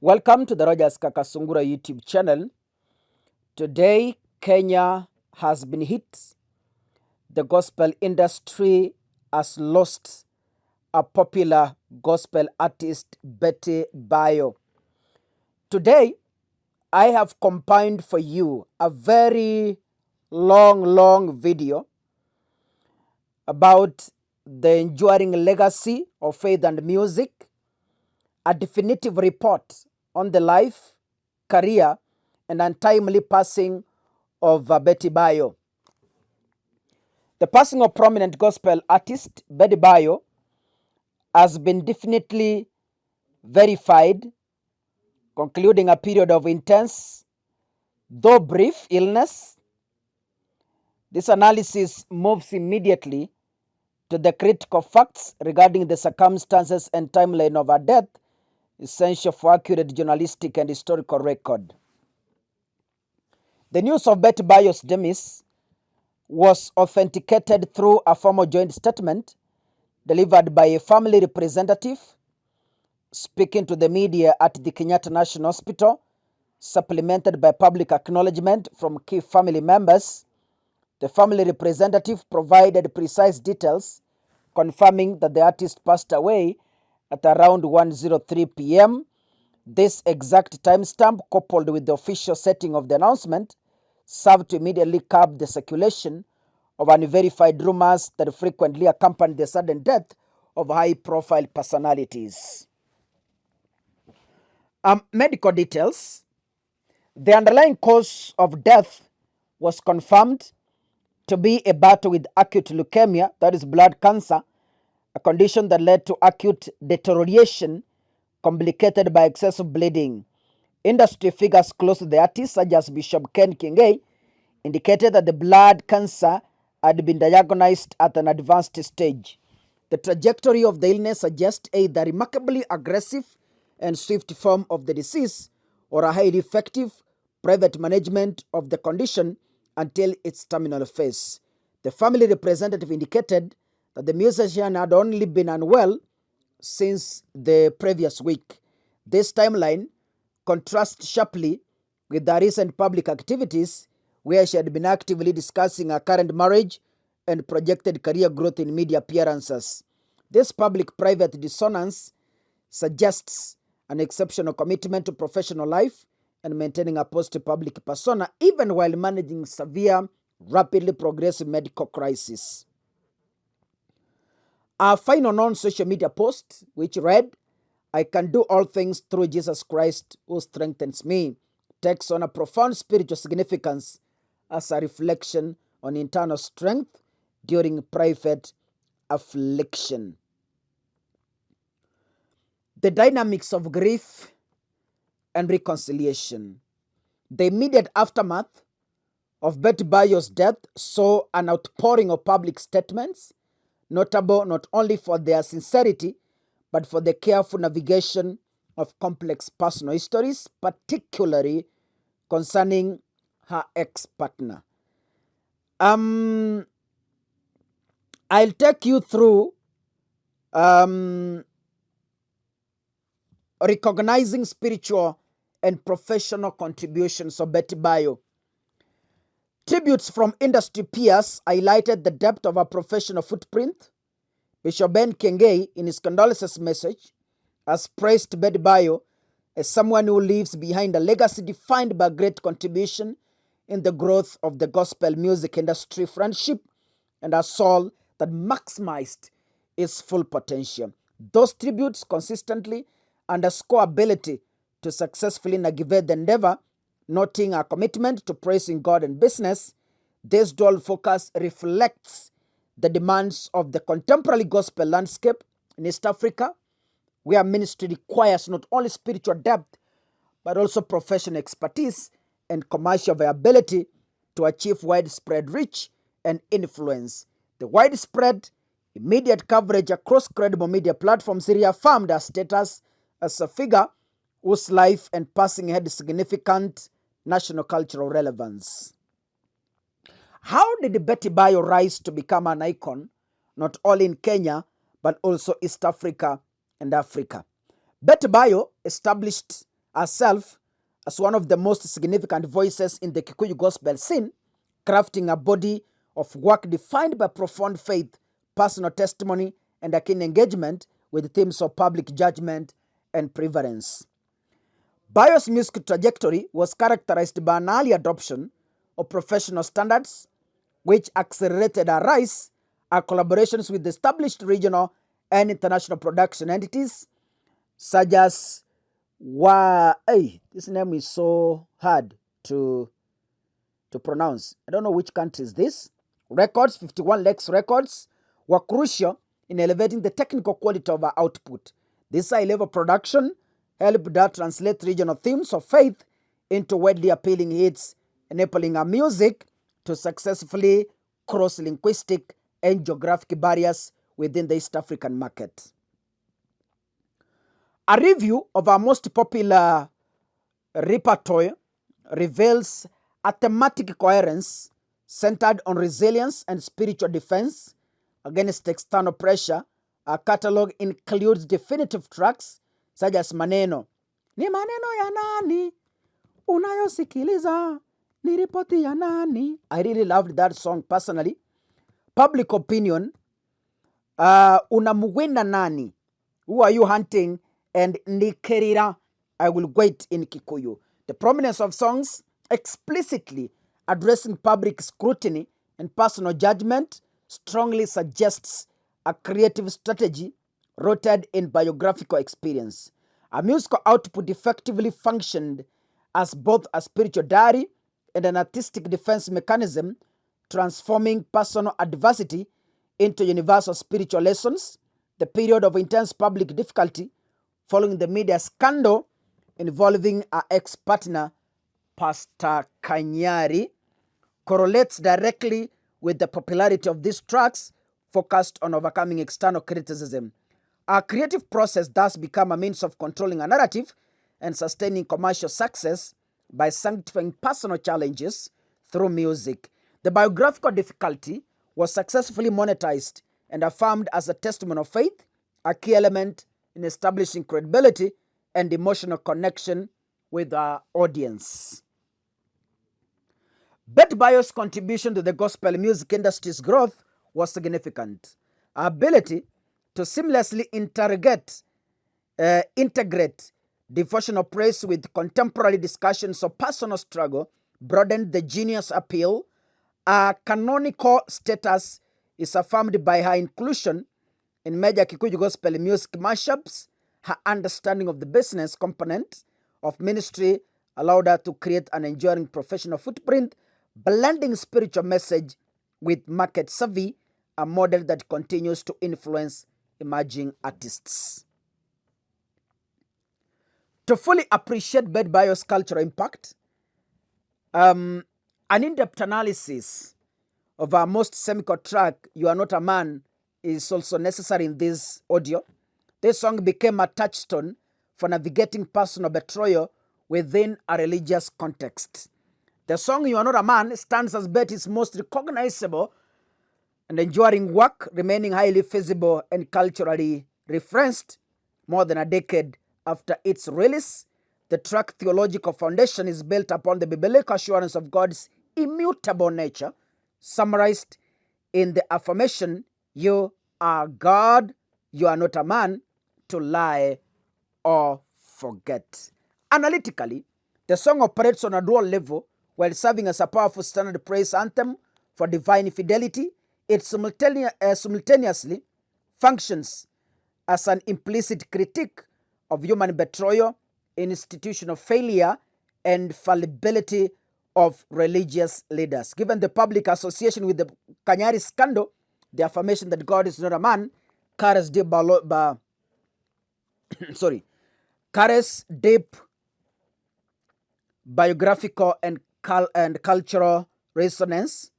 Welcome to the Rogers Kakasungura YouTube channel. Today, Kenya has been hit. The gospel industry has lost a popular gospel artist, Betty Bayo. Today, I have compiled for you a very long video about the enduring legacy of faith and music, a definitive report on the life, career, and untimely passing of Betty Bayo. The passing of prominent gospel artist Betty Bayo has been definitely verified, concluding a period of intense, though brief, illness. This analysis moves immediately to the critical facts regarding the circumstances and timeline of her death, essential for accurate journalistic and historical record. The news of Betty Bayo's demise was authenticated through a formal joint statement delivered by a family representative speaking to the media at the Kenyatta National Hospital, supplemented by public acknowledgement from key family members. The family representative provided precise details confirming that the artist passed away at around 1:03 p.m. This exact timestamp, coupled with the official setting of the announcement, served to immediately curb the circulation of unverified rumors that frequently accompany the sudden death of high-profile personalities. Medical details. The underlying cause of death was confirmed to be a battle with acute leukemia, that is blood cancer, a condition that led to acute deterioration complicated by excessive bleeding. Industry figures close to the artist, such as Bishop Ken Kingay, indicated that the blood cancer had been diagnosed at an advanced stage. The trajectory of the illness suggests either remarkably aggressive and swift form of the disease or a highly effective private management of the condition until its terminal phase. The family representative indicated that the musician had only been unwell since the previous week. This timeline contrasts sharply with the recent public activities where she had been actively discussing her current marriage and projected career growth in media appearances. This public-private dissonance suggests an exceptional commitment to professional life and maintaining a positive public persona even while managing severe, rapidly progressive medical crisis. Our final non-social media post, which read, "I can do all things through Jesus Christ who strengthens me," takes on a profound spiritual significance as a reflection on internal strength during private affliction. The dynamics of grief and reconciliation. The immediate aftermath of Betty Bayo's death saw an outpouring of public statements, notable not only for their sincerity, but for the careful navigation of complex personal histories, particularly concerning her ex-partner. I'll take you through recognizing spiritual and professional contributions of Betty Bayo. Tributes from industry peers highlighted the depth of her professional footprint. Bishop Ben Kingay, in his condolences message, has praised Betty Bayo as someone who leaves behind a legacy defined by great contribution in the growth of the gospel music industry, friendship, and a soul that maximized its full potential. Those tributes consistently underscore ability to successfully navigate the endeavor, noting our commitment to praising God and business. This dual focus reflects the demands of the contemporary gospel landscape in East Africa, where ministry requires not only spiritual depth, but also professional expertise and commercial viability to achieve widespread reach and influence. The widespread, immediate coverage across credible media platforms reaffirmed her status as a figure whose life and passing had significant national cultural relevance. How did Betty Bayo rise to become an icon, not only in Kenya, but also East Africa and Africa? Betty Bayo established herself as one of the most significant voices in the Kikuyu gospel scene, crafting a body of work defined by profound faith, personal testimony, and a keen engagement with themes of public judgment and preference. Bayo's music trajectory was characterized by an early adoption of professional standards, which accelerated her rise, her collaborations with established regional and international production entities, such as this name is so hard to pronounce. I don't know which country is this. Records, 51 Lex Records, were crucial in elevating the technical quality of her output. This high-level production helped her translate regional themes of faith into widely appealing hits, enabling her music to successfully cross linguistic and geographic barriers within the East African market. A review of our most popular repertoire reveals a thematic coherence centered on resilience and spiritual defense against external pressure. Our catalog includes definitive tracks such as Maneno. Ni maneno ya nani unayosikiliza, ni ripoti ya nani. I really loved that song personally. Public Opinion, unamwinda nani, who are you hunting, and Nikerira, I will wait in Kikuyu. The prominence of songs explicitly addressing public scrutiny and personal judgment strongly suggests a creative strategy rooted in biographical experience. Our musical output effectively functioned as both a spiritual diary and an artistic defense mechanism, transforming personal adversity into universal spiritual lessons. The period of intense public difficulty following the media scandal involving our ex-partner, Pastor Kanyari, correlates directly with the popularity of these tracks focused on overcoming external criticism. Our creative process thus became a means of controlling a narrative and sustaining commercial success by sanctifying personal challenges through music. The biographical difficulty was successfully monetized and affirmed as a testimony of faith, a key element in establishing credibility and emotional connection with our audience. Betty Bayo's contribution to the gospel music industry's growth was significant. Her ability to seamlessly integrate devotional praise with contemporary discussions of personal struggle broadened the genius appeal. Her canonical status is affirmed by her inclusion in major Kikuyu gospel music mashups. Her understanding of the business component of ministry allowed her to create an enduring professional footprint, blending spiritual message with market savvy, a model that continues to influence emerging artists. To fully appreciate Betty Bayo's cultural impact, an in-depth analysis of our most seminal track, You Are Not a Man, is also necessary in this audio. This song became a touchstone for navigating personal betrayal within a religious context. The song You Are Not a Man stands as Betty's most recognizable and enduring work, remaining highly feasible and culturally referenced more than a decade after its release. The track's theological foundation is built upon the biblical assurance of God's immutable nature, summarized in the affirmation, You are God, you are not a man, to lie or forget. Analytically, the song operates on a dual level. While serving as a powerful standard praise anthem for divine fidelity, it simultaneously functions as an implicit critique of human betrayal, institutional failure, and fallibility of religious leaders. Given the public association with the Kanyari scandal, the affirmation that God is not a man carries deep, biographical and cultural resonance.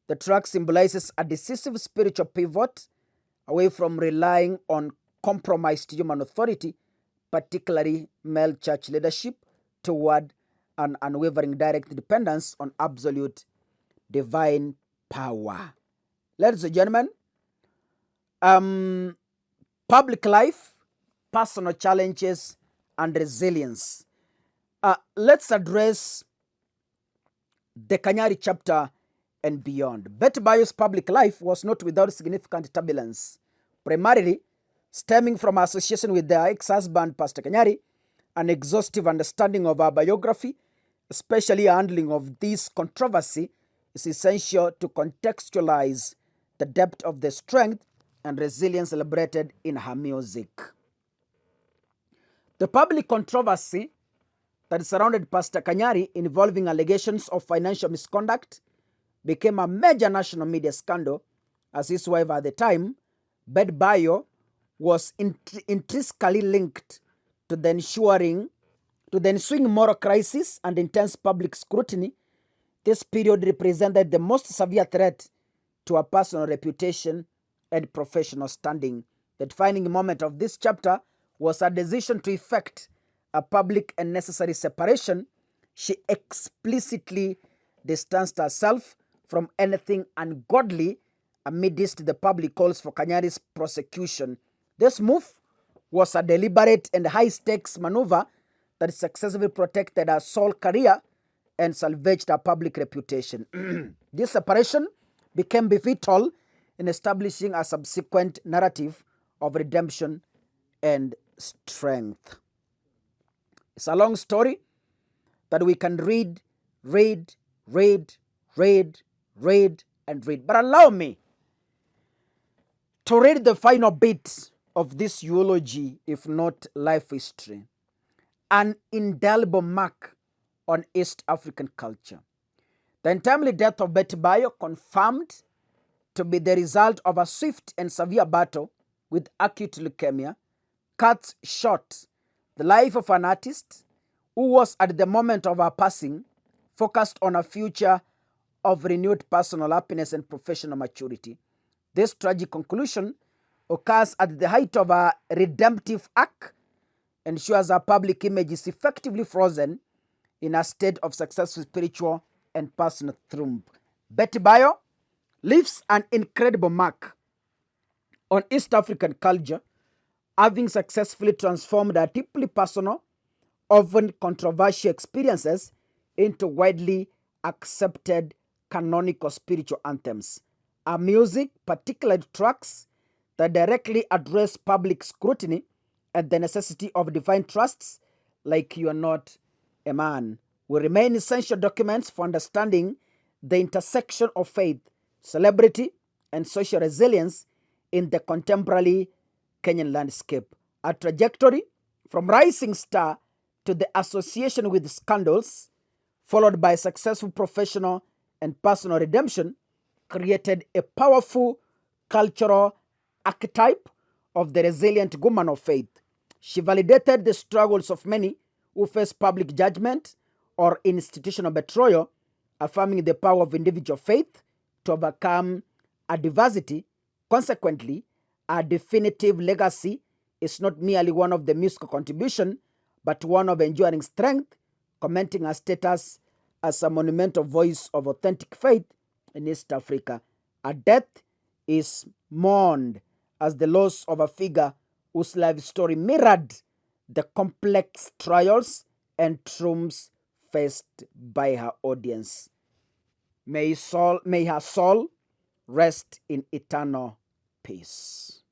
The track symbolizes a decisive spiritual pivot away from relying on compromised human authority, particularly male church leadership, toward an unwavering direct dependence on absolute divine power. Ladies and gentlemen, public life, personal challenges, and resilience. Let's address the Kanyari chapter and beyond. Betty Bayo's public life was not without significant turbulence, primarily stemming from her association with their ex-husband, Pastor Kanyari. An exhaustive understanding of her biography, especially handling of this controversy, is essential to contextualize the depth of the strength and resilience celebrated in her music. The public controversy that surrounded Pastor Kanyari, involving allegations of financial misconduct, became a major national media scandal, as his wife at the time, Betty Bayo, was intrinsically linked to the ensuing moral crisis and intense public scrutiny. This period represented the most severe threat to her personal reputation and professional standing. The defining moment of this chapter was her decision to effect a public and necessary separation. She explicitly distanced herself from anything ungodly amidst the public calls for Kanyari's prosecution. This move was a deliberate and high-stakes maneuver that successfully protected her sole career and salvaged her public reputation. This separation became vital in establishing a subsequent narrative of redemption and strength. It's a long story that we can read, and read. But allow me to read the final bit of this eulogy, if not life history. An indelible mark on East African culture. The untimely death of Betty Bayo, confirmed to be the result of a swift and severe battle with acute leukemia, cuts short the life of an artist who was, at the moment of her passing, focused on a future of renewed personal happiness and professional maturity. This tragic conclusion occurs at the height of her redemptive arc, ensures her public image is effectively frozen in a state of successful spiritual and personal triumph. Betty Bayo leaves an incredible mark on East African culture, having successfully transformed her deeply personal, often controversial experiences into widely accepted canonical spiritual anthems. Her music, particularly tracks that directly address public scrutiny and the necessity of divine trusts, like You Are Not a Man, will remain essential documents for understanding the intersection of faith, celebrity, and social resilience in the contemporary Kenyan landscape. A trajectory from rising star to the association with scandals, followed by successful professional and personal redemption, created a powerful cultural archetype of the resilient woman of faith. She validated the struggles of many who face public judgment or institutional betrayal, affirming the power of individual faith to overcome adversity. Consequently, her definitive legacy is not merely one of the musical contribution, but one of enduring strength, commenting her status as a monumental voice of authentic faith in East Africa. Her death is mourned as the loss of a figure whose life story mirrored the complex trials and triumphs faced by her audience. May her soul rest in eternal peace.